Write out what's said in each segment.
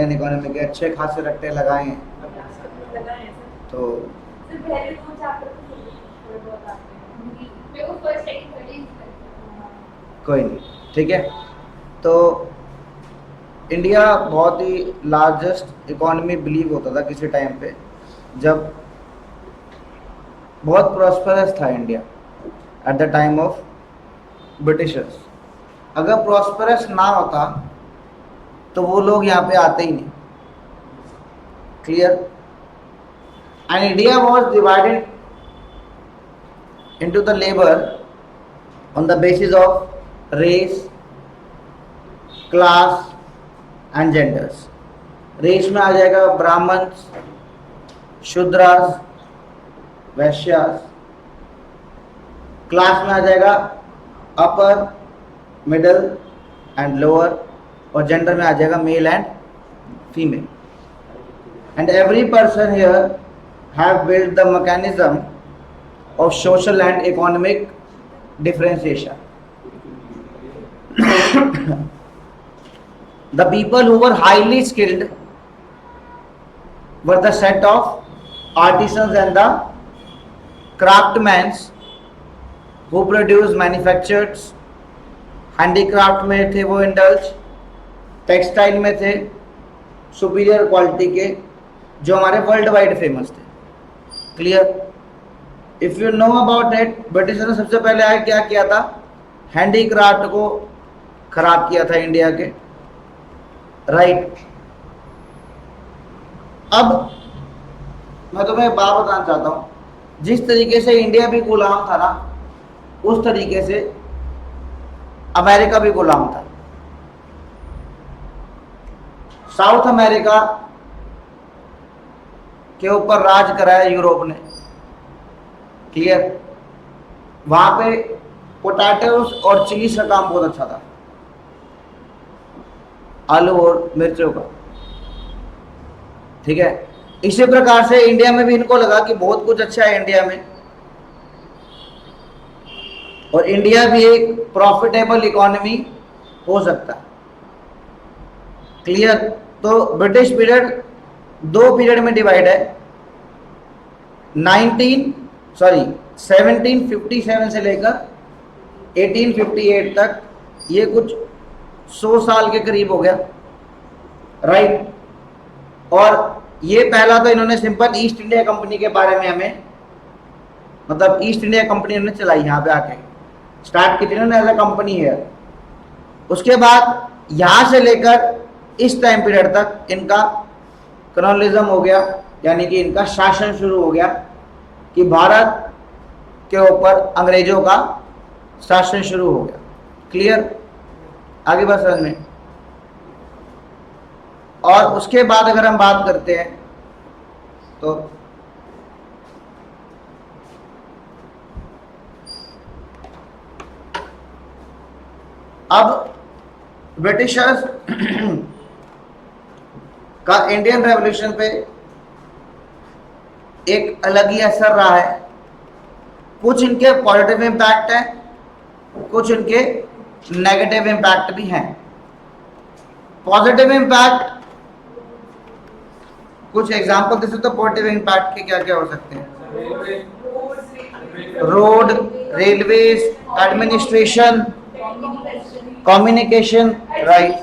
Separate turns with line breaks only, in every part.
Indian economy के अच्छे खासे रट्टे लगाए हैं। तो कोई नहीं, ठीक है। तो इंडिया बहुत ही लार्जेस्ट इकोनॉमी बिलीव होता था किसी टाइम पे, जब बहुत प्रॉस्परस था India at the time of Britishers. अगर प्रॉस्परस ना होता तो वो लोग यहाँ पे आते ही नहीं। Clear? And India was divided into the labor on the basis of race, class and genders. Race में आ जाएगा ब्राह्मण्स, शूद्रास, वैश्यास। क्लास में आ जाएगा अपर, मिडल एंड लोअर, और जेंडर में आ जाएगा male and female. And every person here have build the mechanism of social and economic differentiation. The people who were highly skilled were the set of artisans and the craftsmen who produced manufactured। handicraft में थे वो indulge, textile में थे superior quality के, जो हमारे world wide famous थे। Clear? If you know about it, britisher ने सबसे पहले आया क्या किया था? हैंडीक्राफ्ट को खराब किया था इंडिया के, राइट। अब मैं तुम्हें एक बात बताना चाहता हूं, जिस तरीके से इंडिया भी गुलाम था ना, उस तरीके से अमेरिका भी गुलाम था। साउथ अमेरिका के ऊपर राज कराया यूरोप ने। क्लियर? वहां पे पोटैटोस और चिलीज का काम बहुत अच्छा था, आलू और मिर्चों का। ठीक है? इसी प्रकार से इंडिया में भी इनको लगा कि बहुत कुछ अच्छा है इंडिया में, और इंडिया भी एक प्रॉफिटेबल इकोनॉमी हो सकता है। क्लियर? तो ब्रिटिश पीरियड दो पीरियड में डिवाइड है। 1757 से लेकर 1858 तक, ये कुछ 100 साल के करीब हो गया, राइट। और ये पहला तो इन्होंने सिंपल ईस्ट इंडिया कंपनी के बारे में हमें, मतलब ईस्ट इंडिया कंपनी इन्होंने चलाई, यहाँ पे आके स्टार्ट की थी इन्होंने एज अ कंपनी है। उसके बाद यहाँ से लेकर इस टाइम पीरियड तक इनका कॉलोनियलिज्म हो गया, यानी कि इनका शासन शुरू हो गया, कि भारत के ऊपर अंग्रेजों का शासन शुरू हो गया। क्लियर? आगे बात समझ में? और उसके बाद अगर हम बात करते हैं तो अब ब्रिटिशर्स का इंडियन रेवोल्यूशन पे एक अलग ही असर रहा है। कुछ इनके पॉजिटिव इम्पैक्ट है, कुछ इनके नेगेटिव इम्पैक्ट भी हैं। पॉजिटिव इम्पैक्ट, कुछ एग्जांपल दे सकते हो पॉजिटिव इम्पैक्ट के क्या क्या हो सकते हैं? Road, railways, administration, communication, right,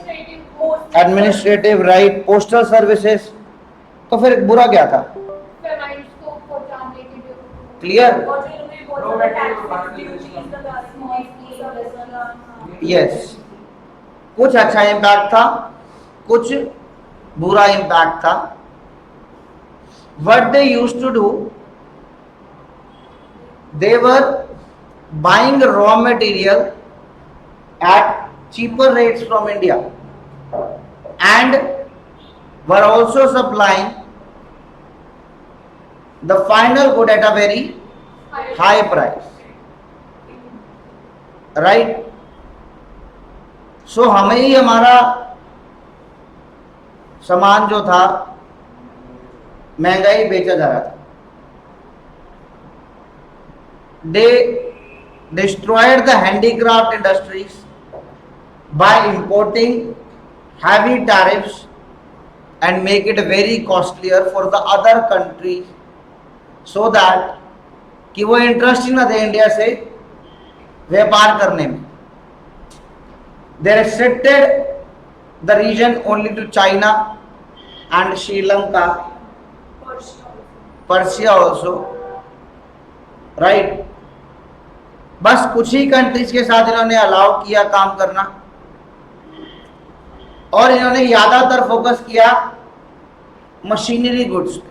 administrative, right, postal services. तो फिर बुरा क्या था? क्लियर? यस, कुछ अच्छा इम्पैक्ट था, कुछ बुरा इम्पैक्ट था। What they used to do, they were buying raw material at cheaper rates from India and were also supplying the final good at a very high price, right? So हमें ही हमारा सामान जो था महंगाई बेचा जा रहा था। They destroyed the handicraft industries by importing heavy tariffs and make it very costlier for the other countries, so that कि वो इंटरेस्ट ही ना दे इंडिया से व्यापार करने में. They restricted the region only to China and Sri Lanka, Persia also, right? बस कुछ ही countries के साथ इन्होंने अलाउ किया काम करना, और इन्होंने ज्यादातर फोकस किया मशीनरी गुड्स पे.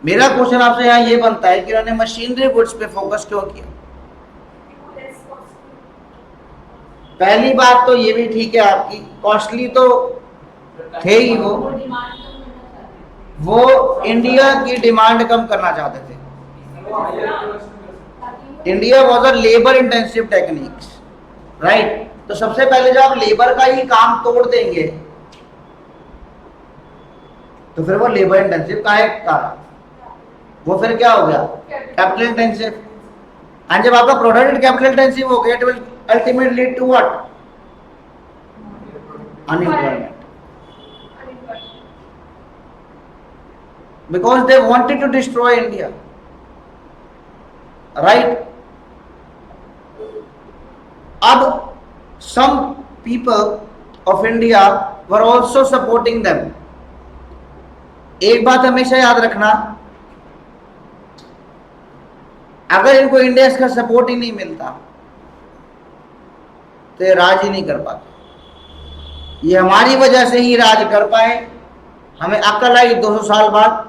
मेरा क्वेश्चन आपसे यहाँ ये बनता है कि इन्होंने मशीनरी गुड्स पे फोकस क्यों किया? पहली बात तो ये भी ठीक है आपकी, कॉस्टली तो थे ही वो इंडिया की डिमांड कम करना चाहते थे. India was a labour intensive techniques, right? तो सबसे पहले जब आप लेबर का ही काम तोड़ देंगे तो फिर वो लेबर इंटेंसिव का है, वो फिर क्या हो गया? Capital intensive. एंड जब आपका प्रोडक्ट कैपिटल इंटेंसिव हो गया, it will ultimately lead to what? Unemployment. Because they wanted to destroy India, right? अब some people of India were also supporting them. एक बात हमेशा याद रखना, अगर इनको इंडिया का सपोर्ट ही नहीं मिलता तो ये राज ही नहीं कर पाते. ये हमारी वजह से ही राज कर पाए. हमें अकल आई 200 साल बाद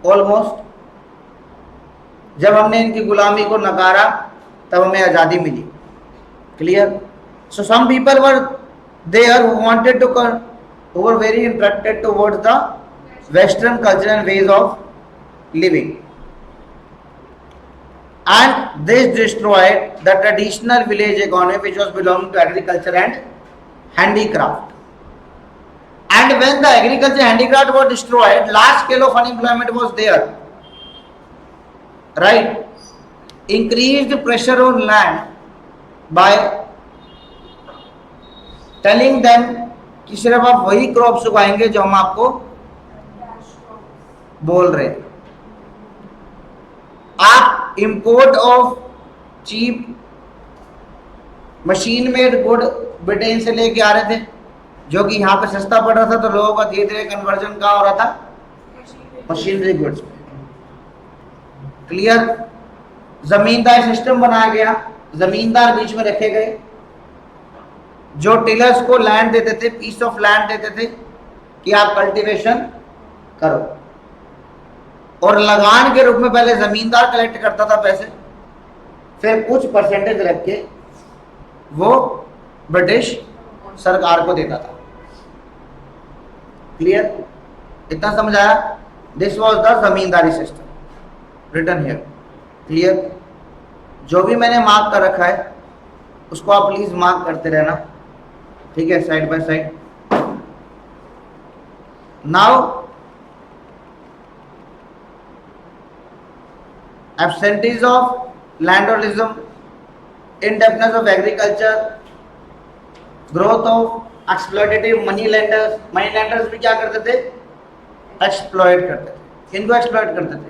ऑलमोस्ट, जब हमने इनकी गुलामी को नकारा तब हमें आज़ादी मिली. Clear? So some people were there who wanted to who were very attracted towards the western culture and ways of living, and this destroyed the traditional village economy which was belonging to agriculture and handicraft. And when the agriculture and handicraft were destroyed, large scale of unemployment was there, right? Increased pressure on land by telling them कि सिर्फ आप वही crops उगाएंगे जो हम आपको बोल रहे हैं. आप import of cheap machine made good Britain से लेके आ रहे थे, जो कि यहाँ पे सस्ता पड़ रहा था, तो लोगों का धीरे धीरे कन्वर्जन कहाँ हो रहा था? मशीनरी गुड्स में. क्लियर? जमींदार सिस्टम बनाया गया, जमींदार बीच में रखे गए जो टिलर्स को लैंड देते थे, पीस ऑफ लैंड देते थे कि आप कल्टीवेशन करो, और लगान के रूप में पहले जमींदार कलेक्ट करता था पैसे, फिर कुछ परसेंटेज रख के वो ब्रिटिश सरकार को देता था. क्लियर? इतना समझ आया? This was the zamindari system written here. Clear? जो भी मैंने मार्क कर रखा है उसको आप प्लीज मार्क करते रहना, ठीक है, side by side. Now absentees of landholdism, in-depthness of agriculture, growth of exploitative money lenders. Money lenders भी क्या करते थे? एक्सप्लॉइट करते थे. किनको एक्सप्लॉइट करते थे?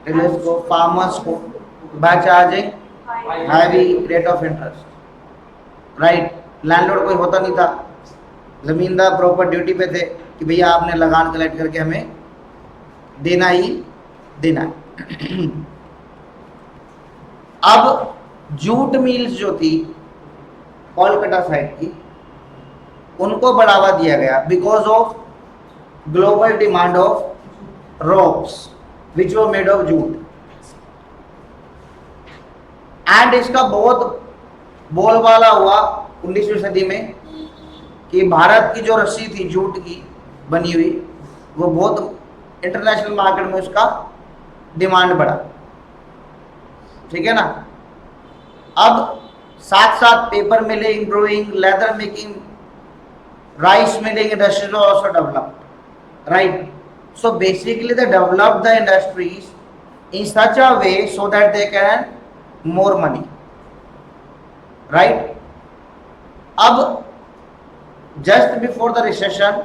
टिलर्स को, फार्मर्स को, by charging heavy rate of interest, right? Landlord कोई होता नहीं था, जमींदार प्रॉपर ड्यूटी पे थे कि भैया आपने लगान कलेक्ट करके हमें देना ही देना है. अब जूट मिल्स जो थी कोलकाता साइड की, उनको बढ़ावा दिया गया because of global demand of ropes which were made of jute. And इसका बहुत बोलबाला हुआ 19वीं सदी में कि भारत की जो रस्सी थी जूट की बनी हुई, वो बहुत इंटरनेशनल मार्केट में उसका डिमांड बढ़ा. ठीक है ना? अब साथ साथ paper milling, brewing, leather making, rice milling industries also developed, right? So basically they developed the industries in such a way so that they can earn more money, right? अब just before the recession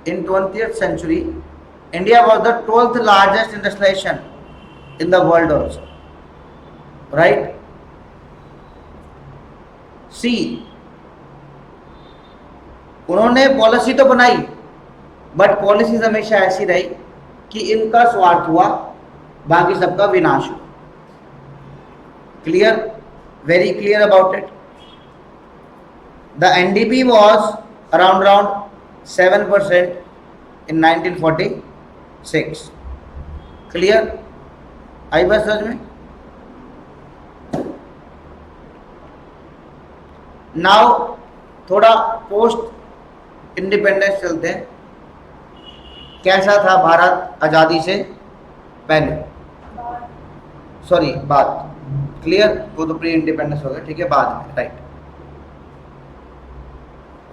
in 20th century, India was the 12th largest industrialization in the world also, right? सी, उन्होंने policy तो बनाई, but policies हमेशा ऐसी रही कि इनका स्वार्थ हुआ, बाकी सबका विनाश हुआ। Clear, very clear about it. The NDP was around 7% in 1946। Clear, आई बात समझ में? नाउ थोड़ा पोस्ट इंडिपेंडेंस चलते हैं। कैसा था भारत आज़ादी से पहले, सॉरी बाद, क्लियर, वो तो प्री इंडिपेंडेंस हो गया, ठीक है, बाद में, राइट।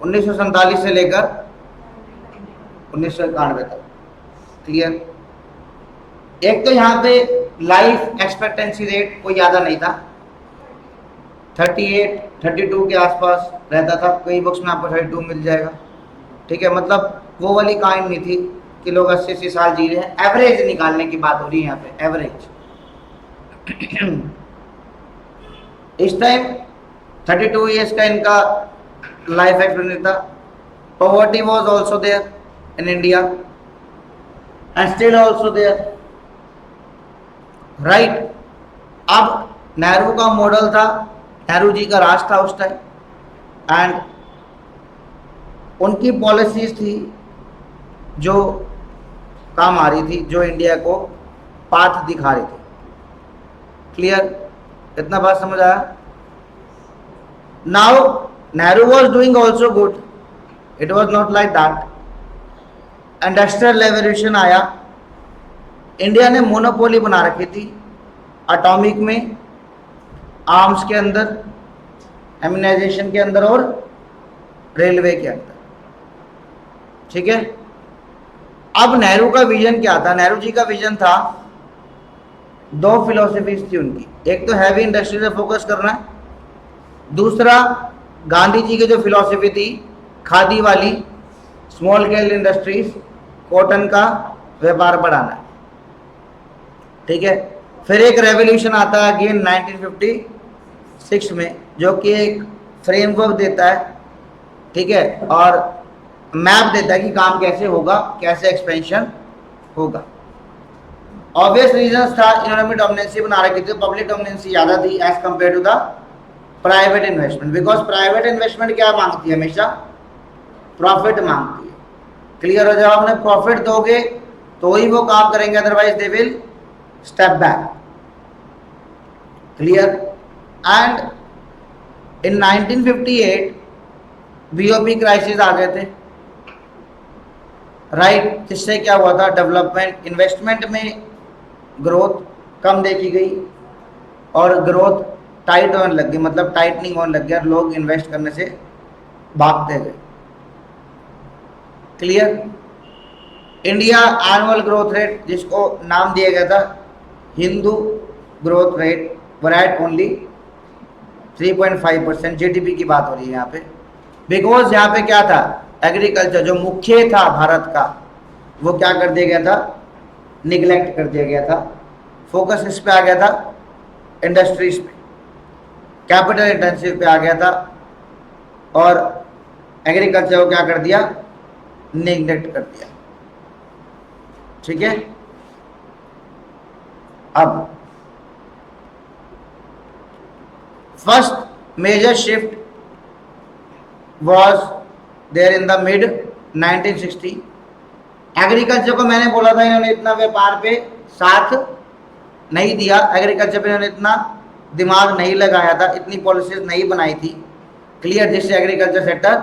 1947 से लेकर 1991 तक, क्लियर। एक तो यहाँ पे लाइफ एक्सपेक्टेंसी रेट कोई ज़्यादा नहीं था, 38 32 के आसपास रहता था। कई बुक्स में आपको 32 मिल जाएगा, ठीक है। मतलब वो वाली काइंड नहीं थी कि लोग 80 साल जी रहे हैं। एवरेज निकालने की बात हो रही है यहाँ पे, एवरेज। इस टाइम 32 ईयर्स का इनका लाइफ एक्सपेक्टेंसी था। Poverty was also there in India and still also there, right. अब नेहरू का मॉडल था, नेहरू जी का राज था उस टाइम, एंड उनकी पॉलिसीज थी जो काम आ रही थी, जो इंडिया को पाथ दिखा रही थी। क्लियर, इतना बात समझ आया? Now Nehru was doing also good, it was not like that. Industrial revolution आया, इंडिया ने मोनोपोली बना रखी थी एटॉमिक में, आर्म्स के अंदर, एम्यूनाइजेशन के अंदर और रेलवे के अंदर, ठीक है। अब नेहरू का विजन क्या था? नेहरू जी का विजन था, दो फिलोसफीज थी उनकी। एक तो हैवी इंडस्ट्री से फोकस करना है, दूसरा गांधी जी की जो फिलोसफी थी खादी वाली, स्मॉल स्केल इंडस्ट्रीज, कॉटन का व्यापार बढ़ाना है, ठीक है। फिर एक रेवोल्यूशन आता है अगेन 1956 में, जो कि एक फ्रेमवर्क देता है, ठीक है, और मैप देता है कि काम कैसे होगा, कैसे एक्सपेंशन होगा। ऑब्वियस रीजंस था, इकोनॉमिक डोमिनेंसी बना रखी थी, पब्लिक डोमिनेंसी ज़्यादा थी as compare to the private investment, because private investment क्या मांगती है? हमेशा प्रॉफिट मांगती है। क्लियर हो? जब आपने प्रॉफिट दोगे तो ही वो काम करेंगे, otherwise they will step back. Clear? And in 1958 BOP crisis आ गए थे, राइट। जिससे क्या हुआ था? डेवलपमेंट, इन्वेस्टमेंट में ग्रोथ कम देखी गई और ग्रोथ टाइट होने लग गई, मतलब टाइटनिंग होने लग गया, लोग इन्वेस्ट करने से भागते गए। Clear? India annual growth rate, जिसको नाम दिया गया था Hindu growth rate, were at only 3.5%। GDP की बात हो रही है यहाँ पे, बिकॉज यहाँ पे क्या था? एग्रीकल्चर जो मुख्य था भारत का, वो क्या कर दिया गया था? निगलेक्ट कर दिया गया था। फोकस इस पे आ गया था, इंडस्ट्रीज पे, कैपिटल इंटेंसिव पे आ गया था, और एग्रीकल्चर को क्या कर दिया? निगलेक्ट कर दिया, ठीक है। अब first major shift was there in the mid 1960। Agriculture को मैंने बोला था इन्होंने इतना व्यापार पे साथ नहीं दिया, एग्रीकल्चर पे इन्होंने इतना दिमाग नहीं लगाया था, इतनी पॉलिसीज नहीं बनाई थी। क्लियर? जिससे एग्रीकल्चर सेक्टर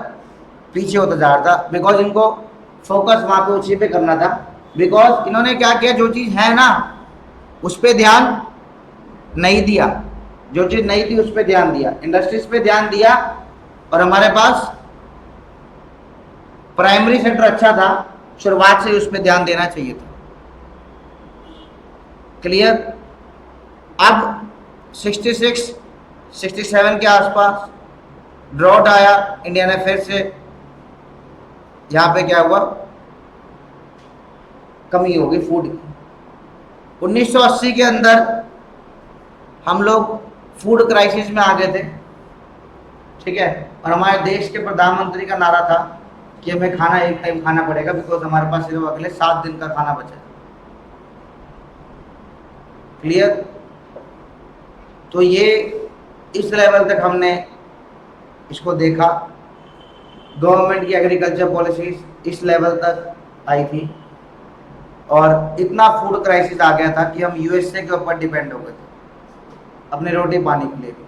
पीछे होता जा रहा था, बिकॉज इनको फोकस वहाँ पे उसी पे करना था। बिकॉज इन्होंने क्या किया? जो चीज़ है ना उस पर ध्यान नहीं दिया, जो चीज़ नहीं थी उस पर ध्यान दिया, इंडस्ट्रीज पे ध्यान दिया, और हमारे पास प्राइमरी सेक्टर अच्छा था, शुरुआत से उस पर ध्यान देना चाहिए था। क्लियर? अब 66 67 के आसपास ड्रॉट आया, इंडिया ने फिर से यहाँ पे क्या हुआ, कमी होगी फूड की। 1980 के अंदर हम लोग फूड क्राइसिस में आ गए थे, ठीक है, और हमारे देश के प्रधानमंत्री का नारा था कि हमें खाना एक टाइम खाना पड़ेगा, बिकॉज हमारे पास सिर्फ अगले 7 दिन का खाना बचा। क्लियर? तो ये इस लेवल तक हमने इसको देखा, गवर्नमेंट की एग्रीकल्चर पॉलिसीज इस लेवल तक आई थी, और इतना फूड क्राइसिस आ गया था कि हम यूएसए के ऊपर डिपेंड हो गए थे अपने रोटी पानी के लिए भी।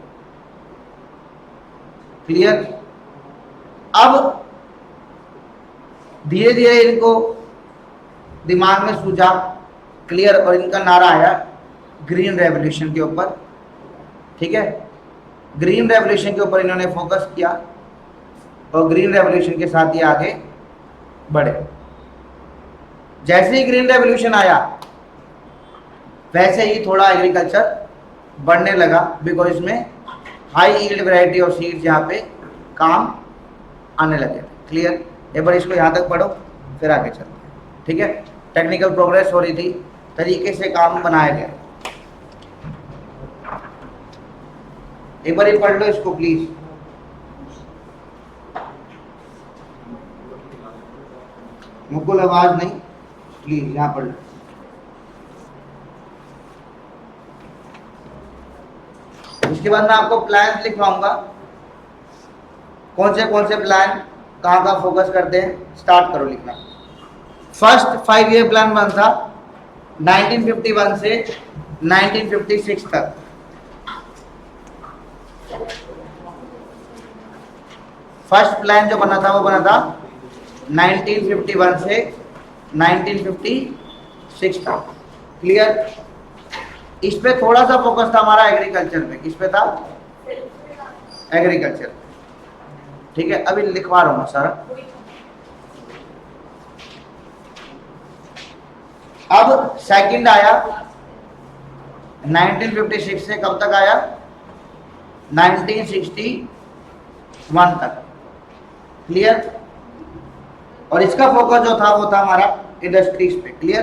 क्लियर? अब धीरे धीरे इनको दिमाग में सूझा, क्लियर, और इनका नारा आया ग्रीन रेवोल्यूशन के ऊपर, ठीक है। ग्रीन रेवोल्यूशन के ऊपर इन्होंने फोकस किया और ग्रीन रेवोल्यूशन के साथ ये आगे बढ़े। जैसे ही ग्रीन रेवोल्यूशन आया वैसे ही थोड़ा एग्रीकल्चर बढ़ने लगा, बिकॉज इसमें high yield variety of seeds यहाँ पे काम आने लगे। क्लियर? एक बार इसको यहाँ तक पढ़ो फिर आगे चलते हैं, ठीक है। टेक्निकल प्रोग्रेस हो रही थी, तरीके से काम बनाया गया। एक बार ये पढ़ लो इसको प्लीज। मुकुल आवाज नहीं, प्लीज यहाँ पढ़ लो। उसके बाद मैं आपको प्लान लिखवाऊंगा, कौन से प्लान कहाँ का फोकस करते हैं। स्टार्ट करो लिखना। फर्स्ट 5 ईयर प्लान बन था 1951 से 1956 तक। फर्स्ट प्लान जो बना था वो बना था 1951 से 1956 तक। क्लियर? इस पे थोड़ा सा फोकस था हमारा एग्रीकल्चर पे। किस पे था? एग्रीकल्चर, ठीक है। अभी लिखवा रहा हूँ मैं सारा। अब सेकंड आया 1956 से कब तक आया? 1961 तक। क्लियर? और इसका फोकस जो था वो था हमारा इंडस्ट्रीज पे। क्लियर?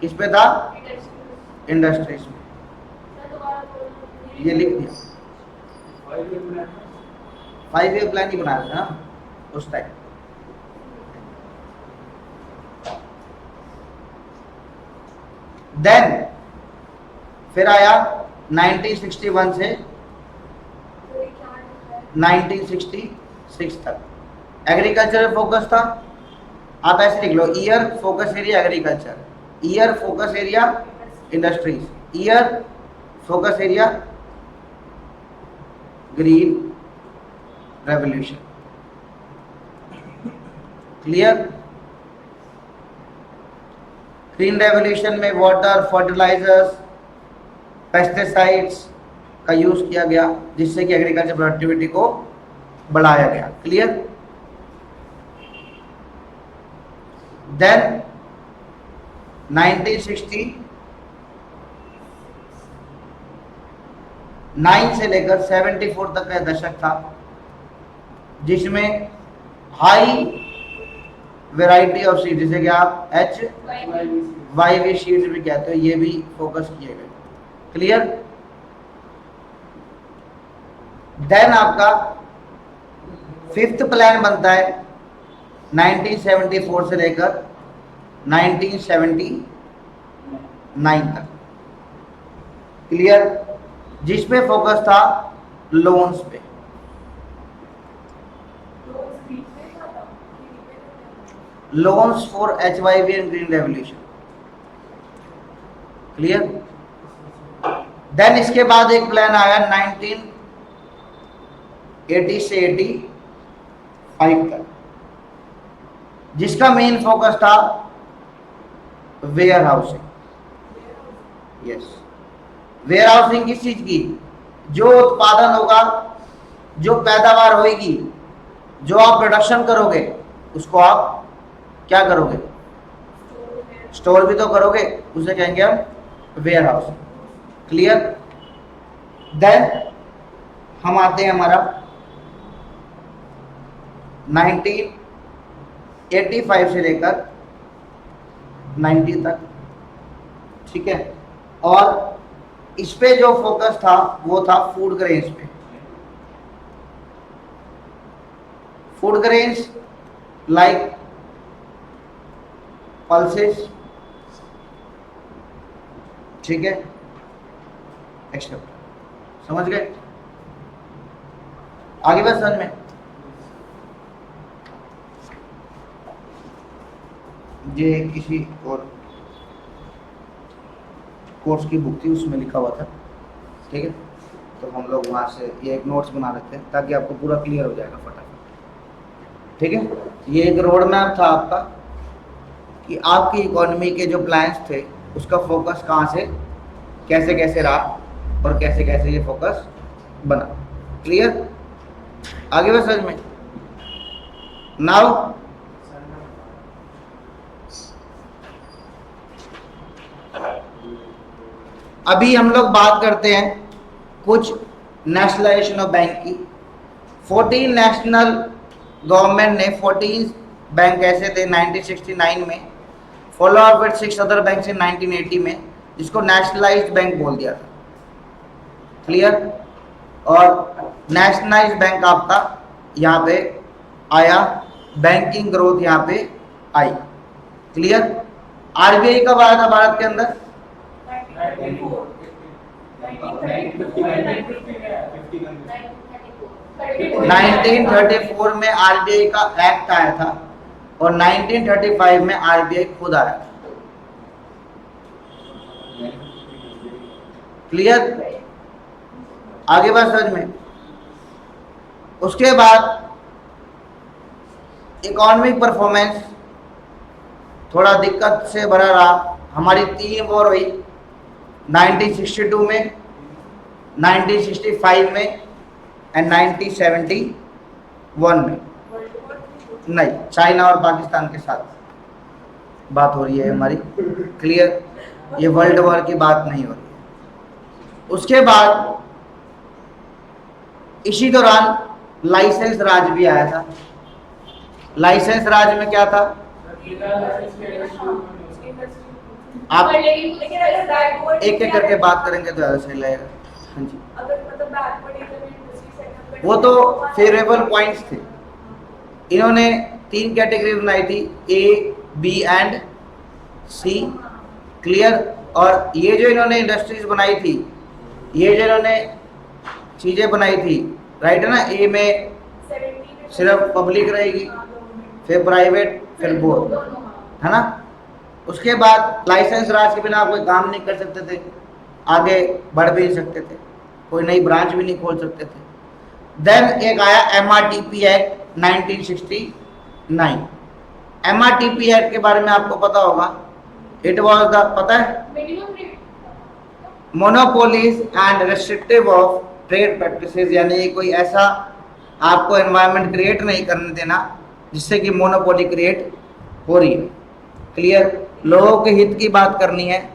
किस पे था? इंडस्ट्रीज में। ये लिख दिया। 5 ईयर प्लान ही बनाया था ना उस टाइम। देन फिर आया 1961 से 1966 तक एग्रीकल्चर फोकस था। आप ऐसे लिख लो, year focus area agriculture, year focus area industries, year focus area green revolution. Clear? Green revolution में वाटर, फर्टिलाइजर्स, पेस्टिसाइड्स का यूज किया गया, जिससे कि एग्रीकल्चर प्रोडक्टिविटी को बढ़ाया गया। क्लियर? देन 1969 से लेकर 74 तक का दशक था, जिसमें हाई वैरायटी ऑफ सीड, जिसे कि आप HYV सीड्स भी कहते हो, ये भी फोकस किए गए। क्लियर? देन आपका फिफ्थ प्लान बनता है 1974 से लेकर 1979 तक। क्लियर? जिसपे फोकस था लोन्स पे। Loans for HYV and green revolution. Clear? Then इसके बाद एक प्लान आया 1980 से 85 तक, जिसका मेन फोकस था warehousing. Yes, warehousing किस चीज की? जो उत्पादन होगा, जो पैदावार होगी, जो आप प्रोडक्शन करोगे, उसको आप क्या करोगे? स्टोर भी तो करोगे, उसे कहेंगे हम वेयर हाउस। क्लियर? देन हम आते हैं हमारा 1985 85 से लेकर 90 तक, ठीक है। और इस पे जो फोकस था वो था फूड ग्रेन्स पे। फूड ग्रेन्स लाइक पल्सेस, ठीक है, एक्सेप्ट। समझ गए? आगे बस समझ में। ये किसी और कोर्स की बुक थी, उसमें लिखा हुआ था, ठीक है। तो हम लोग वहाँ से ये एक नोट्स बना लेते हैं ताकि आपको पूरा क्लियर हो जाएगा फटाफट, ठीक है। ये एक रोड मैप था आपका कि आपकी इकोनॉमी के जो प्लान्स थे उसका फोकस कहाँ से कैसे कैसे रहा और कैसे कैसे ये फोकस बना। क्लियर? आगे बस समझ में। नाउ अभी हम लोग बात करते हैं कुछ नेशनलाइजेशन ऑफ बैंक की। 14 नेशनल गवर्नमेंट ने 14 बैंक ऐसे थे 1969 में, follow up with 6 other bank in 1980 में, जिसको नेशनलाइज्ड बैंक बोल दिया था। क्लियर? और नेशनलाइज्ड बैंक आपका यहाँ पे आया, बैंकिंग ग्रोथ यहाँ पे आई। क्लियर? आरबीआई कब आया था भारत के अंदर? 1934 में आरबीआई का एक्ट आया था और 1935 में आरबीआई खुद आया था। क्लियर? आगे बात समझ में। उसके बाद इकोनॉमिक परफॉर्मेंस थोड़ा दिक्कत से भरा रहा। हमारी 3 वॉर हुई 1962 में, 1965 में एंड 1971 में। नहीं, चाइना और पाकिस्तान के साथ बात हो रही है हमारी। क्लियर? ये वर्ल्ड वॉर की बात नहीं हो रही है। उसके बाद इसी दौरान लाइसेंस राज भी आया था। लाइसेंस राज में क्या था? आप एक एक करके बात करेंगे तो ज़्यादा सही लगेगा। हाँ जी, वो तो फेवरेबल पॉइंट्स थे। इन्होंने 3 कैटेगरी बनाई थी, ए, बी एंड सी। क्लियर? और ये जो इन्होंने इंडस्ट्रीज बनाई थी, ये जो इन्होंने चीज़ें बनाई थी, राइट है ना, ए में सिर्फ पब्लिक रहेगी, फिर प्राइवेट, फिर बोर्ड, है ना। उसके बाद लाइसेंस राज के बिना आप कोई काम नहीं कर सकते थे, आगे बढ़ भी नहीं सकते थे, कोई नई ब्रांच भी नहीं खोल सकते थे। देन एक आया MRTP एक्ट 1969। MRTP एक्ट के बारे में आपको पता होगा। इट वाज द, पता है, monopolies and restrictive of trade practices, यानी कोई ऐसा आपको एनवायरनमेंट क्रिएट नहीं करने देना जिससे कि मोनोपोली क्रिएट हो रही है। क्लियर? लोगों के हित की बात करनी है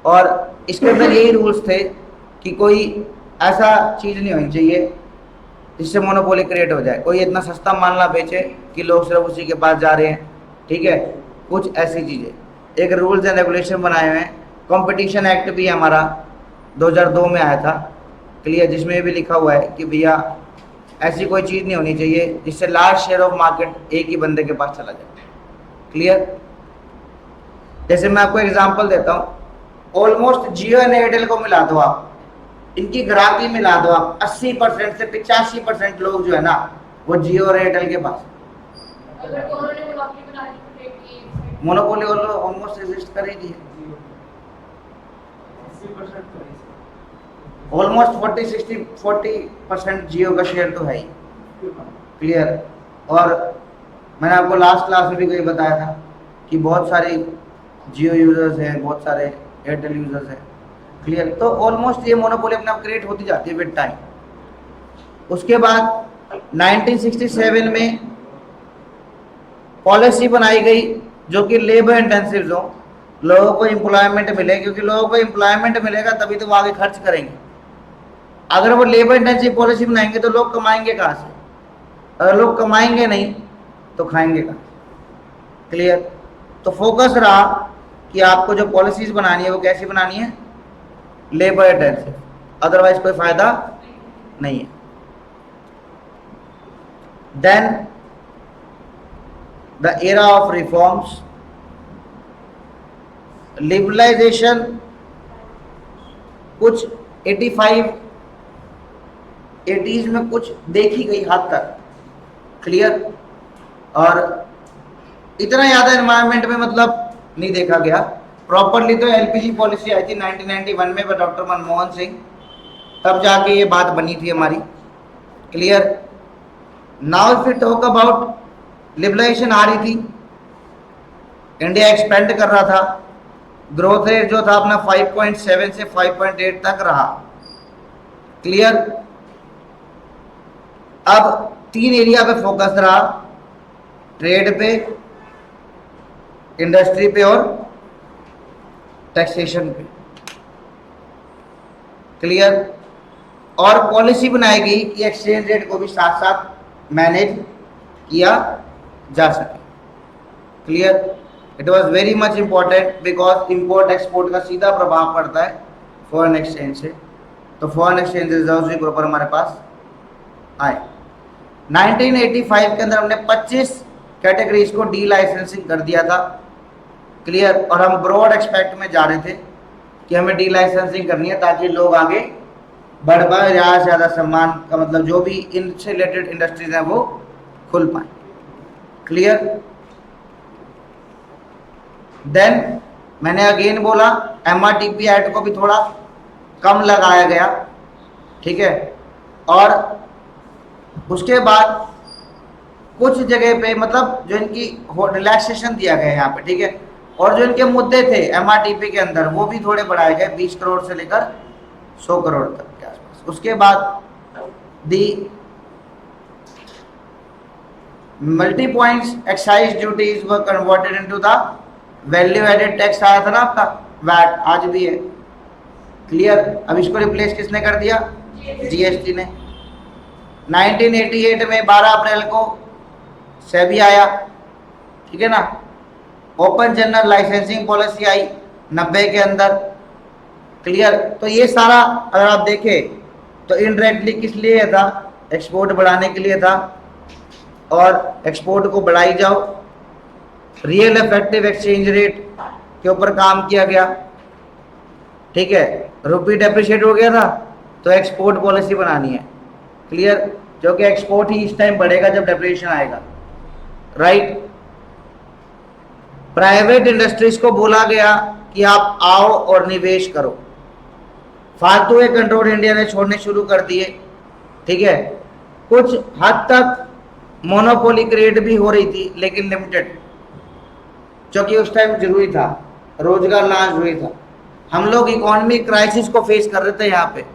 और इसके अंदर यही रूल्स थे कि कोई ऐसा चीज़ नहीं होनी चाहिए जिससे मोनोपोली क्रिएट हो जाए। कोई इतना सस्ता माल ना बेचे कि लोग सिर्फ उसी के पास जा रहे हैं, ठीक है, कुछ ऐसी चीज़ें। एक रूल्स एंड रेगुलेशन बनाए हुए हैं। कंपटीशन एक्ट भी हमारा 2002 में आया था। क्लियर? जिसमें भी लिखा हुआ है कि भैया ऐसी कोई चीज़ नहीं होनी चाहिए जिससे लार्ज शेयर ऑफ मार्केट एक ही बंदे के पास चला जाए। क्लियर? जैसे मैं आपको एग्जांपल देता हूँ, ऑलमोस्ट जियो एंड एयरटेल को मिला दो आप, इनकी ग्राहकी मिला दो आप, 80% से 85% लोग जो है ना वो जियो और एयरटेल के पास। मोनोपोली ऑलमोस्ट एग्जिस्ट कर ही रही है। ऑलमोस्ट 40% जियो का शेयर तो है ही। क्लियर? और मैंने आपको लास्ट क्लास में भी कहीं बताया था कि बहुत सारे जियो यूजर्स हैं, बहुत सारे एयरटेल यूजर्स हैं। क्लियर? तो ऑलमोस्ट ये मोनोपोली अपने आप क्रिएट होती जाती है विद टाइम। उसके बाद 1967 में पॉलिसी बनाई गई जो कि लेबर इंटेंसिव हो, लोगों को एम्प्लॉयमेंट मिले, क्योंकि लोगों को एम्प्लॉयमेंट मिलेगा तभी तो वो आगे खर्च करेंगे। अगर वो लेबर इंटेंसिव पॉलिसी बनाएंगे तो लोग कमाएंगे कहाँ से? अगर लोग कमाएंगे नहीं तो खाएंगे कहाँ? क्लियर। तो फोकस रहा कि आपको जो पॉलिसीज बनानी है वो कैसी बनानी है, लेबर इंटेंसिव, अदरवाइज कोई फायदा नहीं है। Then the era of reforms, liberalisation कुछ 85 80s में कुछ देखी गई हद तक, क्लियर। और इतना ज़्यादा एनवायरनमेंट में मतलब नहीं देखा गया प्रॉपरली। तो एलपीजी पॉलिसी आई थी 1991 में डॉक्टर मनमोहन सिंह, तब जाके ये बात बनी थी हमारी, clear. Now if you talk about liberalisation आ रही थी, इंडिया एक्सपेंड कर रहा था, ग्रोथ रेट जो था अपना 5.7 से 5.8 तक रहा, क्लियर। अब 3 एरिया पे फोकस रहा, ट्रेड पे, इंडस्ट्री पे और टैक्सेशन पे, क्लियर। और पॉलिसी बनाई गई कि एक्सचेंज रेट को भी साथ साथ मैनेज किया जा सके, clear. It was very much important because import export का सीधा प्रभाव पड़ता है फॉरेन एक्सचेंज से। तो फॉरेन एक्सचेंज रिजर्व भी प्रॉपर हमारे पास आए। 1985 के अंदर हमने 25 कैटेगरीज को डी लाइसेंसिंग कर दिया था, क्लियर। और हम ब्रॉड एक्सपेक्ट में जा रहे थे कि हमें डी लाइसेंसिंग करनी है ताकि लोग आगे बढ़ पाए, ज़्यादा से ज़्यादा सम्मान का मतलब जो भी इनसे रिलेटेड इंडस्ट्रीज हैं वो खुल पाए, क्लियर। देन मैंने अगेन बोला एमआरटीपी एक्ट को भी थोड़ा कम लगाया गया, ठीक है। और उसके बाद कुछ जगह पे मतलब जो इनकी रिलैक्सेशन दिया गया है यहाँ पे, ठीक है। और जो इनके मुद्दे थे एमआरटीपी के अंदर वो भी थोड़े बढ़ाए गए 20 करोड़ से लेकर 100 करोड़ तक के आसपास। उसके बाद the multi points excise duties were converted into the value added tax आया था ना आपका वैट, आज भी है, क्लियर। अब इसको रिप्लेस किसने कर दिया, जीएसटी ने। 1988 में 12 अप्रैल को सेबी आया, ठीक है ना। ओपन जनरल लाइसेंसिंग पॉलिसी आई 90 के अंदर, क्लियर। तो ये सारा अगर आप देखें तो इनडायरेक्टली किस लिए था, एक्सपोर्ट बढ़ाने के लिए था, और एक्सपोर्ट को बढ़ाई जाओ। रियल इफेक्टिव एक्सचेंज रेट के ऊपर काम किया गया, ठीक है। रुपी डेप्रिशिएट हो गया था तो एक्सपोर्ट पॉलिसी बनानी है, क्लियर, जो कि एक्सपोर्ट ही इस टाइम बढ़ेगा जब डेप्रिसिएशन आएगा, राइट। प्राइवेट इंडस्ट्रीज को बोला गया कि आप आओ और निवेश करो। फालतू के कंट्रोल इंडिया ने छोड़ने शुरू कर दिए, ठीक है। कुछ हद तक मोनोपोली क्रिएट भी हो रही थी लेकिन लिमिटेड, जो कि उस टाइम जरूरी था, रोजगार लाना जरूरी था। हम लोग इकोनॉमिक क्राइसिस को फेस कर रहे थे यहाँ पे।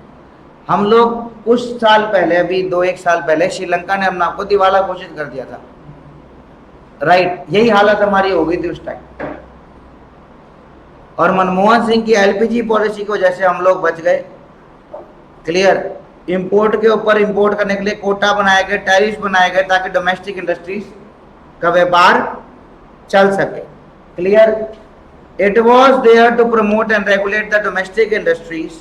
हम लोग कुछ साल पहले, अभी 2-1 साल पहले श्रीलंका ने अपना आपको दिवाला घोषित कर दिया था, राइट। यही हालत हमारी हो गई थी उस टाइम। और मनमोहन सिंह की एलपीजी पॉलिसी की वजह से हम लोग बच गए, क्लियर। इंपोर्ट के ऊपर इंपोर्ट करने के लिए कोटा बनाए गए, टैरिफ बनाए गए ताकि डोमेस्टिक इंडस्ट्रीज का व्यापार चल सके, clear. It was there to promote and regulate the domestic industries.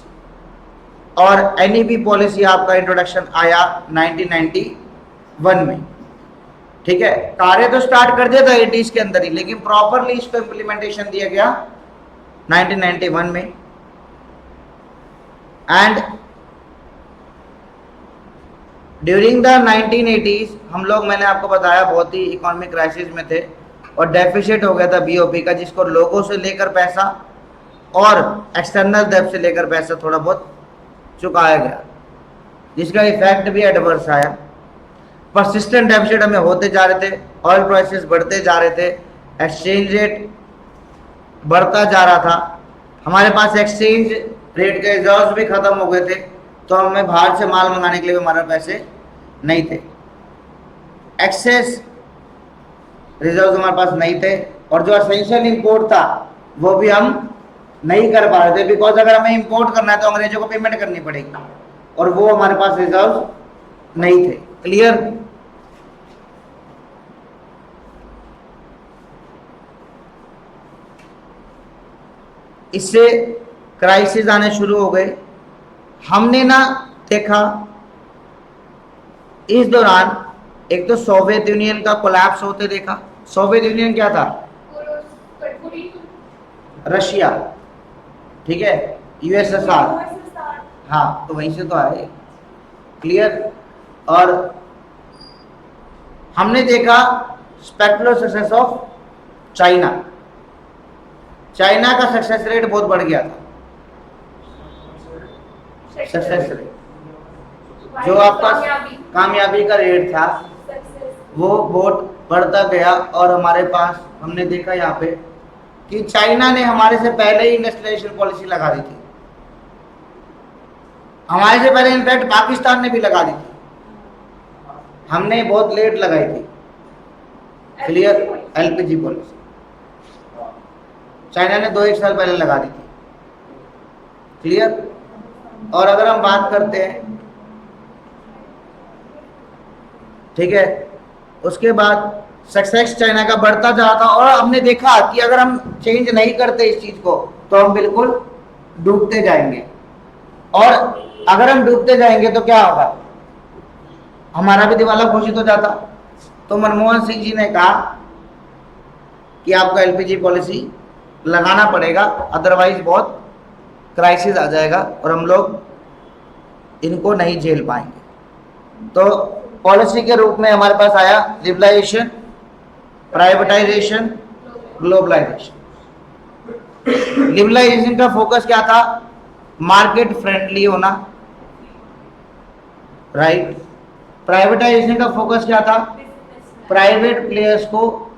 और एनईपी पॉलिसी आपका इंट्रोडक्शन आया 1991 में, ठीक है। कार्य तो स्टार्ट कर दिया था 80s के अंदर ही, लेकिन प्रॉपरली इसको इम्प्लीमेंटेशन दिया गया 1991 में। एंड ड्यूरिंग द 1980s हम लोग, मैंने आपको बताया, बहुत ही इकोनॉमिक क्राइसिस में थे और डेफिसिट हो गया था बीओपी का, जिसको लोगों से लेकर पैसा और एक्सटर्नल डेब्ट से लेकर पैसा थोड़ा बहुत चुकाया गया, जिसका इफेक्ट भी एडवर्स आया। परसिस्टेंट डेफिसिट हमें होते जा रहे थे, ऑयल प्राइसेस बढ़ते जा रहे थे, एक्सचेंज रेट बढ़ता जा रहा था, हमारे पास एक्सचेंज रेट के रिजर्व्स भी खत्म हो गए थे, तो हमें बाहर से माल मंगाने के लिए भी हमारे पैसे नहीं थे, एक्सेस रिजर्व्स हमारे पास नहीं थे, और जो एसेंशियल इंपोर्ट था वो भी हम नहीं कर पा रहे थे, बिकॉज अगर हमें इंपोर्ट करना है तो अंग्रेजों को पेमेंट करनी पड़ेगी, और वो हमारे पास रिजर्व नहीं थे, क्लियर। इससे क्राइसिस आने शुरू हो गए। हमने ना देखा इस दौरान एक तो सोवियत यूनियन का कोलैप्स होते देखा। सोवियत यूनियन क्या था? रशिया, ठीक है, यूएसएसआर, हाँ तो वहीं से तो आए, क्लियर। और हमने देखा specular success of China. China का सक्सेस रेट बहुत बढ़ गया था। सक्सेस रेट जो आपका कामयाबी का रेट था वो बहुत बढ़ता गया। और हमारे पास हमने देखा यहाँ पे कि चाइना ने हमारे से पहले ही इंडस्ट्रियलाइजेशन पॉलिसी लगा दी थी। हमारे से पहले इनफैक्ट पाकिस्तान ने भी लगा दी थी, हमने बहुत लेट लगाई थी। क्लियर, एलपीजी पॉलिसी चाइना ने 2-1 साल पहले लगा दी थी। क्लियर। और अगर हम बात करते हैं, ठीक है, उसके बाद सक्सेस चाइना का बढ़ता जा रहा था। और हमने देखा कि अगर हम चेंज नहीं करते इस चीज को तो हम बिल्कुल डूबते जाएंगे। और अगर हम डूबते जाएंगे तो क्या होगा? हमारा भी दिवाला घोषित हो जाता। तो मनमोहन सिंह जी ने कहा कि आपको एलपीजी पॉलिसी लगाना पड़ेगा, अदरवाइज बहुत क्राइसिस आ जाएगा और हम लोग इनको नहीं झेल पाएंगे। तो पॉलिसी के रूप में हमारे पास आया लिबरलाइजेशन, प्राइवेटाइजेशन, ग्लोबलाइजेशन। लिबरलाइजेशन का फोकस क्या था? मार्केट फ्रेंडली होना, राइट। प्राइवेटाइजेशन का फोकस क्या था? प्राइवेट प्लेयर्स को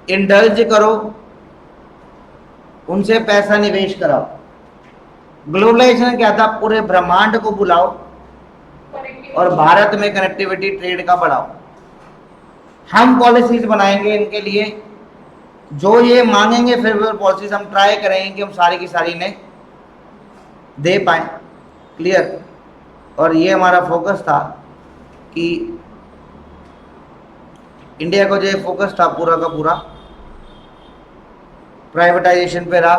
इंडल्ज करो, उनसे पैसा निवेश कराओ। ग्लोबलाइजेशन क्या था? पूरे ब्रह्मांड को बुलाओ और भारत में कनेक्टिविटी ट्रेड का बढ़ाओ। हम पॉलिसीज बनाएंगे इनके लिए, जो ये मांगेंगे फेवरेबल पॉलिसीज हम ट्राई करेंगे कि हम सारी की सारी इन्हें दे पाए। क्लियर। और ये हमारा फोकस था कि इंडिया को जो फोकस था पूरा का पूरा प्राइवेटाइजेशन पे रहा,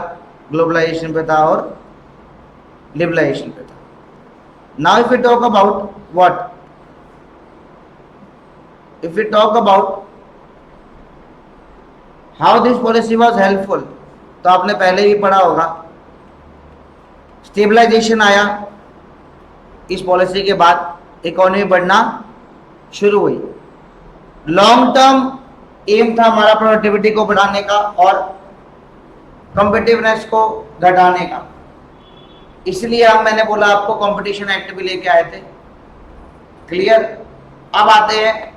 ग्लोबलाइजेशन पे था और लिबरलाइजेशन पे था। Now if we talk about what, if we talk about how this policy was helpful, तो आपने पहले ही पढ़ा होगा। स्टेबलाइजेशन आया, इस पॉलिसी के बाद इकोनॉमी बढ़ना शुरू हुई। लॉन्ग टर्म एम था हमारा प्रोडक्टिविटी को बढ़ाने का और कॉम्पिटिटिवनेस को घटाने का। इसलिए हम, मैंने बोला आपको, कंपटीशन एक्ट भी लेके आए थे। क्लियर। अब आते हैं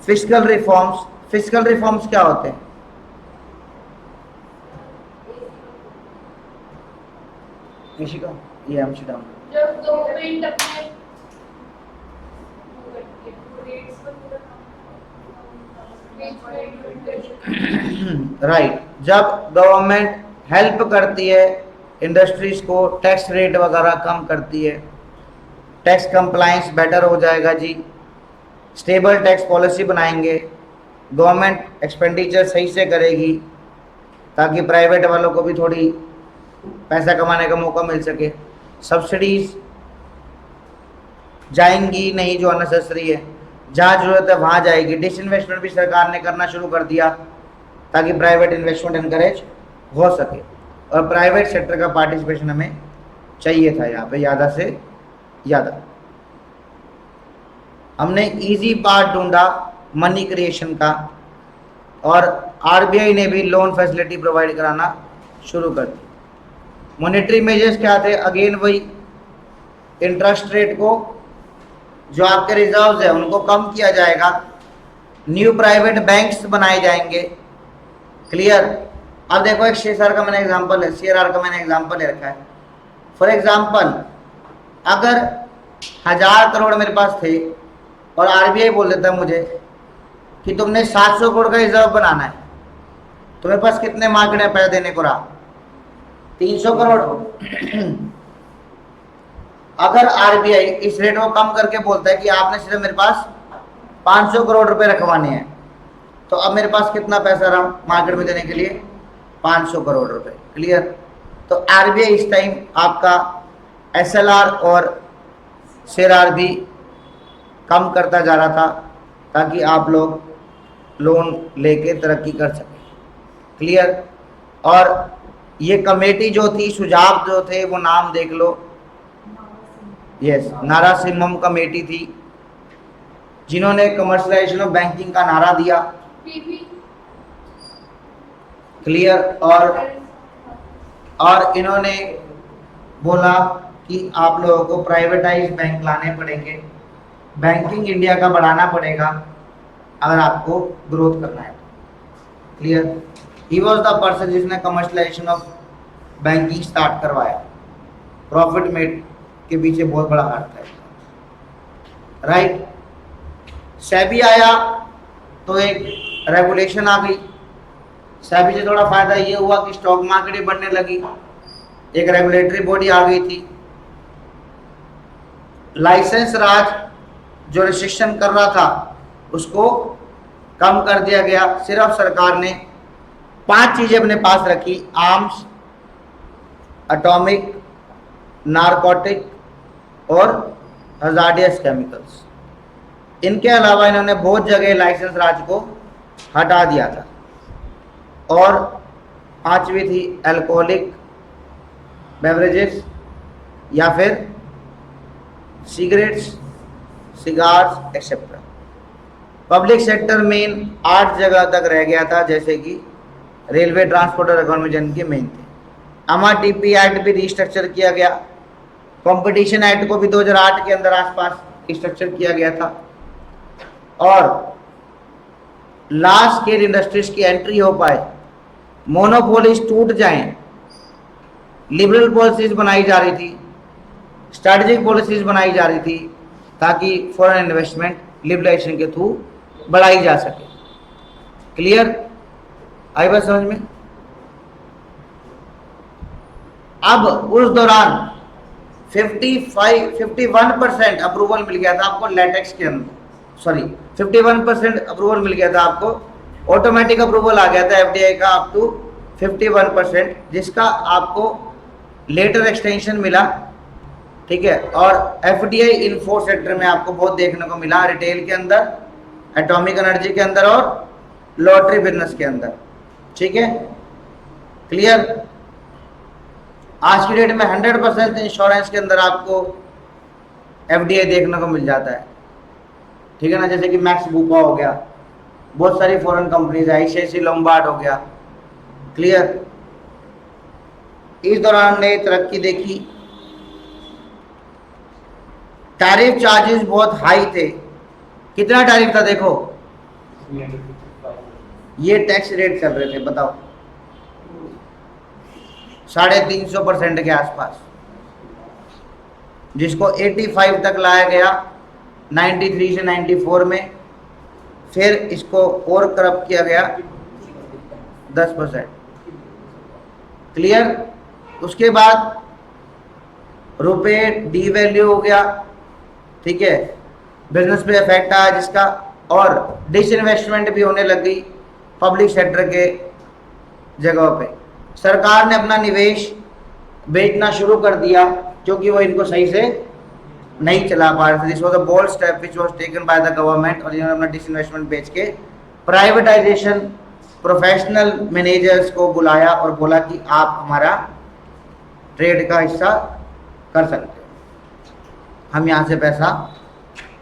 फिस्कल रिफॉर्म्स। फिस्कल रिफॉर्म्स क्या होते हैं? ये एम्स्टर्डम
जब गवर्नमेंट अपने
राइट, जब गवर्नमेंट हेल्प करती है इंडस्ट्रीज को, टैक्स रेट वगैरह कम करती है, टैक्स कंप्लायंस बेटर हो जाएगा जी। स्टेबल टैक्स पॉलिसी बनाएंगे, गवर्नमेंट एक्सपेंडिचर सही से करेगी ताकि प्राइवेट वालों को भी थोड़ी पैसा कमाने का मौका मिल सके। सब्सिडीज जाएंगी नहीं जो अननेसेसरी है, जहाँ जरूरत है वहाँ जाएगी। डिसइन्वेस्टमेंट भी सरकार ने करना शुरू कर दिया ताकि प्राइवेट इन्वेस्टमेंट इनकरेज हो सके। और प्राइवेट सेक्टर का पार्टिसिपेशन हमें चाहिए था यहाँ पे ज़्यादा से ज़्यादा। हमने इजी पार्ट ढूंढा मनी क्रिएशन का, और आरबीआई ने भी लोन फैसिलिटी प्रोवाइड कराना शुरू कर दी। मॉनेटरी मेजर्स क्या थे? अगेन वही, इंटरेस्ट रेट को, जो आपके रिजर्व्स है उनको कम किया जाएगा, न्यू प्राइवेट बैंक्स बनाए जाएंगे। क्लियर। अब देखो एक सीआरआर का मैंने एग्जांपल है, सीआरआर का मैंने एग्जांपल ले रखा है। फॉर एग्जांपल, अगर 1000 करोड़ मेरे पास थे और आरबीआई बोल देता मुझे कि तुमने 700 करोड़ का रिजर्व बनाना है, तुम्हारे पास कितने मार्केट में पैसा देने को रहा? 300 करोड़। अगर आरबीआई इस रेट को कम करके बोलता है कि आपने सिर्फ मेरे पास 500 करोड़ रुपए रखवाने हैं, तो अब मेरे पास कितना पैसा रहा मार्केट में देने के लिए? 500 करोड़ रुपए। क्लियर। तो आरबीआई इस टाइम आपका एसएलआर और सीआरआर भी कम करता जा रहा था ताकि आप लोग लोन लेके तरक्की कर सकें। क्लियर। और ये कमेटी जो थी, सुझाव जो थे वो नाम देख लो, यस, नारासिम्हम कमेटी थी जिन्होंने कमर्शलाइजेशन ऑफ बैंकिंग का नारा दिया।
PV
clear. और इन्होंने बोला कि आप लोगों को प्राइवेटाइज बैंक लाने पड़ेंगे, बैंकिंग इंडिया का बढ़ाना पड़ेगा अगर आपको ग्रोथ करना है। Clear. He was the person जिसने कमर्शलाइजेशन ऑफ बैंकिंग स्टार्ट करवाया। प्रॉफिट मेड के पीछे बहुत बड़ा हाथ है। राइट। सेबी आया तो एक रेगुलेशन आ गई। सेबी से थोड़ा फायदा ये हुआ कि स्टॉक मार्केट बढ़ने लगी, एक रेगुलेटरी बॉडी आ गई थी। लाइसेंस राज जो रिस्ट्रिक्शन कर रहा था उसको कम कर दिया गया। सिर्फ सरकार ने 5 चीजें अपने पास रखी: आर्म्स, एटॉमिक, नारकोटिक और हजार्डियस केमिकल्स। इनके अलावा इन्होंने बहुत जगह लाइसेंस राज को हटा दिया था। और 5वीं थी अल्कोहलिक बेवरेजेस या फिर cigarettes, cigars etcetera. Public sector main 8 जगह तक रह गया था, जैसे कि रेलवे, ट्रांसपोर्ट और इकोनॉमी के मेन थे। एमआरटीपी एक्ट भी रिस्ट्रक्चर किया गया। कंपटीशन एक्ट को भी 2008 के अंदर आसपास रिस्ट्रक्चर किया गया था। और लार्ज स्केल इंडस्ट्रीज की एंट्री हो पाए, मोनोपोलीज टूट जाएं, लिबरल पॉलिसीज बनाई जा रही थी, स्ट्रैटेजिक पॉलिसीज बनाई जा रही थी ताकि फॉरेन इन्वेस्टमेंट लिबरलाइजेशन के थ्रू बढ़ाई जा सके। क्लियर। आई बात समझ में। अब उस दौरान 51% अप्रूवल मिल गया था आपको लेटेक्स के अंदर, सॉरी 51% अप्रूवल मिल गया था आपको। ऑटोमेटिक अप्रूवल आ गया था एफडीआई का अप टू 51%, जिसका आपको लेटर एक्सटेंशन मिला। ठीक है। और एफडीआई इन 4 सेक्टर में आपको बहुत देखने को मिला, रिटेल के अंदर, एटॉमिक एनर्जी के अंदर और लॉटरी बिजनेस के अंदर। ठीक है। क्लियर। आज की डेट में 100% इंश्योरेंस के अंदर आपको एफडीआई देखने को मिल जाता है। ठीक है ना। जैसे कि मैक्स बूपा हो गया, बहुत सारी फॉरेन कंपनीज है, आईसीआईसी लोम्बार्ड हो गया। क्लियर। इस दौरान ने तरक्की देखी। टैरिफ चार्जेस बहुत हाई थे। कितना टैरिफ था देखो, ये टैक्स रेट चल रहे थे, बताओ 350% के आसपास, जिसको 85 तक लाया गया 93 से 94 में। फिर इसको और करप्ट किया गया 10%। क्लियर। उसके बाद रुपए डीवैल्यू हो गया। ठीक है। बिजनेस पे इफेक्ट आया जिसका, और डिसइन्वेस्टमेंट भी होने लग गई पब्लिक सेक्टर के जगहों पे। सरकार ने अपना निवेश बेचना शुरू कर दिया क्योंकि वो इनको सही से नहीं चला पा रहे थे। This was a bold step which was taken by the government. और इन्होंने अपना डिसइन्वेस्टमेंट बेच के प्राइवेटाइजेशन, प्रोफेशनल मैनेजर्स को बुलाया और बोला कि आप हमारा ट्रेड का हिस्सा कर सकते हो, हम यहाँ से पैसा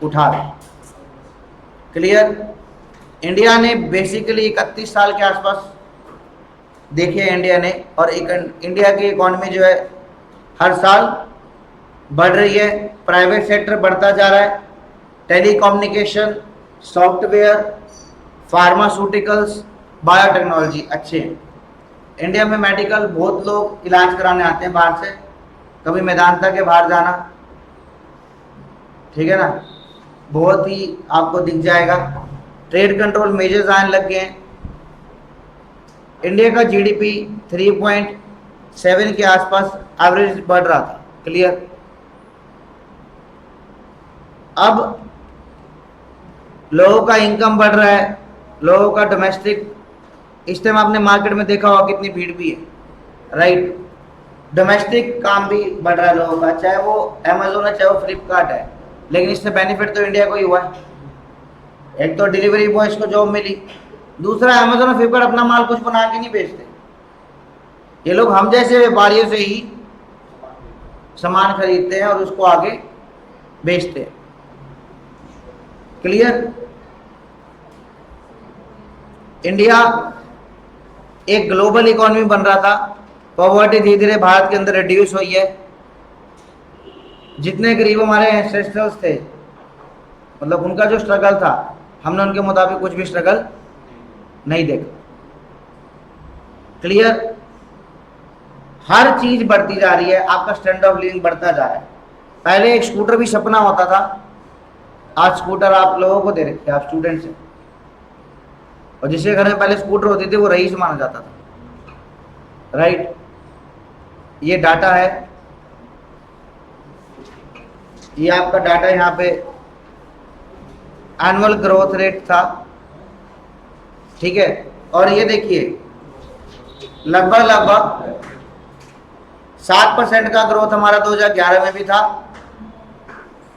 उठा रहे। क्लियर। इंडिया ने बेसिकली 31 साल के आसपास देखिए इंडिया ने, और इंडिया की इकोनॉमी जो है हर साल बढ़ रही है। प्राइवेट सेक्टर बढ़ता जा रहा है। टेलीकम्युनिकेशन, सॉफ्टवेयर, फार्मास्यूटिकल्स, बायोटेक्नोलॉजी अच्छे हैं। इंडिया में मेडिकल बहुत लोग इलाज कराने आते हैं बाहर से, कभी मैदानता के बाहर जाना, ठीक है ना, बहुत ही आपको दिख जाएगा। ट्रेड कंट्रोल मेजर्स आने लग गए हैं। इंडिया का जीडीपी 3.7 के आसपास एवरेज बढ़ रहा था। क्लियर। अब लोगों का इनकम बढ़ रहा है, लोगों का डोमेस्टिक, इस टाइम आपने मार्केट में देखा होगा कितनी भीड़ भी है, राइट। डोमेस्टिक काम भी बढ़ रहा है लोगों का, चाहे वो अमेजोन है चाहे वो फ्लिपकार्ट है, लेकिन इससे बेनिफिट तो इंडिया को ही हुआ है। एक तो डिलीवरी बॉयज को जॉब मिली, दूसरा अमेजोन और फ्लिपकार्ट अपना माल कुछ बना के नहीं बेचते, ये लोग हम जैसे व्यापारियों से ही सामान खरीदते हैं और उसको आगे बेचते हैं। क्लियर? इंडिया एक ग्लोबल इकोनॉमी बन रहा था, पॉवर्टी धीरे धीरे भारत के अंदर रिड्यूस हुई है। जितने गरीब हमारे एंसेस्टर्स थे, मतलब उनका जो स्ट्रगल था, हमने उनके मुताबिक कुछ भी स्ट्रगल नहीं देखा। क्लियर? हर चीज बढ़ती जा रही है, आपका स्टैंडर्ड ऑफ लिविंग बढ़ता जा रहा है। पहले एक स्कूटर भी सपना होता था, आज स्कूटर आप लोगों को दे रखे, आप स्टूडेंट्स हैं, और जिसके घर में पहले स्कूटर होती थी वो रईस माना जाता था। राइट? ये डाटा है, ये आपका डाटा यहाँ पे एनुअल ग्रोथ रेट था, ठीक है। और ये देखिए लगभग 7% का ग्रोथ हमारा 2011 में भी था,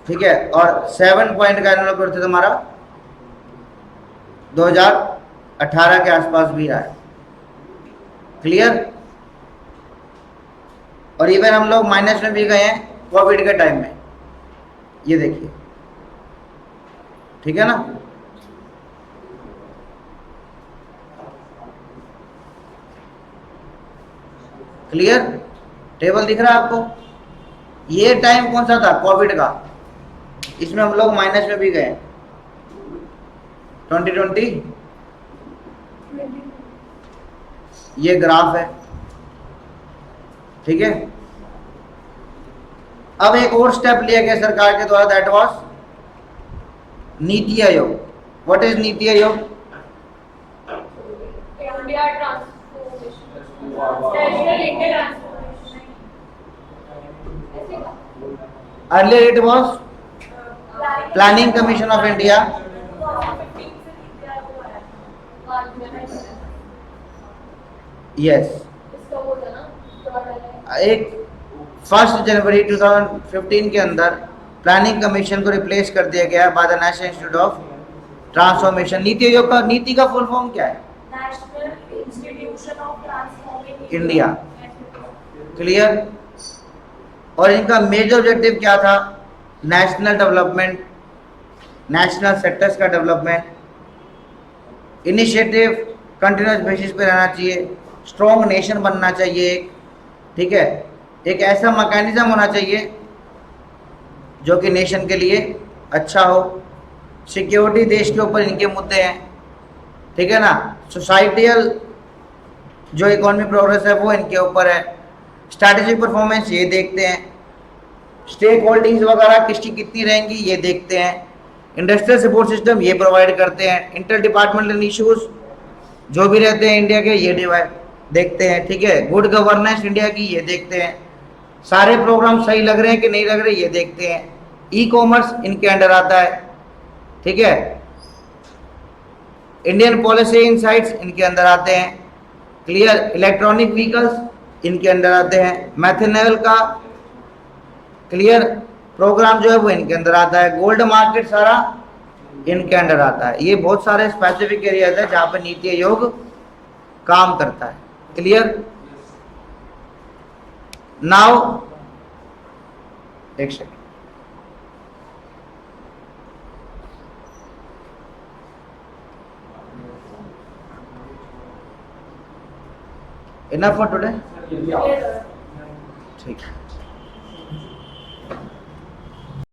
ठीक है, और 7 पॉइंट का एनुअल ग्रोथ हमारा 2018 के आसपास भी रहा है। क्लियर? और इवन हम लोग माइनस में भी गए हैं कोविड के टाइम में, ये देखिए, ठीक है ना। क्लियर? टेबल दिख रहा है आपको? ये टाइम कौन सा था? कोविड का, इसमें हम लोग माइनस में भी गए 2020। ये ग्राफ है, ठीक है। अब एक और स्टेप लिया गया सरकार के द्वारा, that was NITI Aayog. What is NITI Aayog?
India transformation, national India transformation.
Earlier it was planning commission of India. Yes,
इसका वो था ना,
एक 1 जनवरी 2015 के अंदर प्लानिंग कमीशन को रिप्लेस कर दिया गया by the national institute of transformation. NITI Aayog का नीति का फुल फॉर्म क्या है?
National institution of transforming
India. Clear? और इनका मेजर ऑब्जेक्टिव क्या था? नेशनल डेवलपमेंट, नेशनल सेक्टर्स का डेवलपमेंट, इनिशिएटिव कंटिन्यूस बेसिस पे रहना चाहिए, स्ट्रॉन्ग नेशन बनना चाहिए, ठीक है, एक ऐसा मैकेनिज्म होना चाहिए जो कि नेशन के लिए अच्छा हो। सिक्योरिटी देश के ऊपर इनके मुद्दे हैं, ठीक है ना। सोसाइटियल जो इकोनॉमी प्रोग्रेस है वो इनके ऊपर है। स्ट्रैटेजिक परफॉर्मेंस ये देखते हैं, स्टेक होल्डिंग्स वगैरह किसकी कितनी रहेंगी ये देखते हैं, इंडस्ट्रियल सपोर्ट सिस्टम ये प्रोवाइड करते हैं, इंटर डिपार्टमेंटल इश्यूज जो भी रहते हैं इंडिया के ये डिवाइड देखते हैं, ठीक है, गुड गवर्नेंस इंडिया की ये देखते हैं, सारे प्रोग्राम सही लग रहे हैं कि नहीं लग रहे ये देखते हैं, ई कॉमर्स इनके अंडर आता है, ठीक है, इंडियन पॉलिसी इनसाइट्स इनके अंदर आते हैं। क्लियर? इलेक्ट्रॉनिक व्हीकल्स इनके अंदर आते हैं, मैथेनल का क्लियर प्रोग्राम जो है वो इनके अंदर आता है, गोल्ड मार्केट सारा इनके अंडर आता है। ये बहुत सारे स्पेसिफिक एरियाज है जहाँ पे नीति आयोग काम करता है। क्लियर? नाउ एक सेकंड, इनफ फॉर टुडे? ठीक है।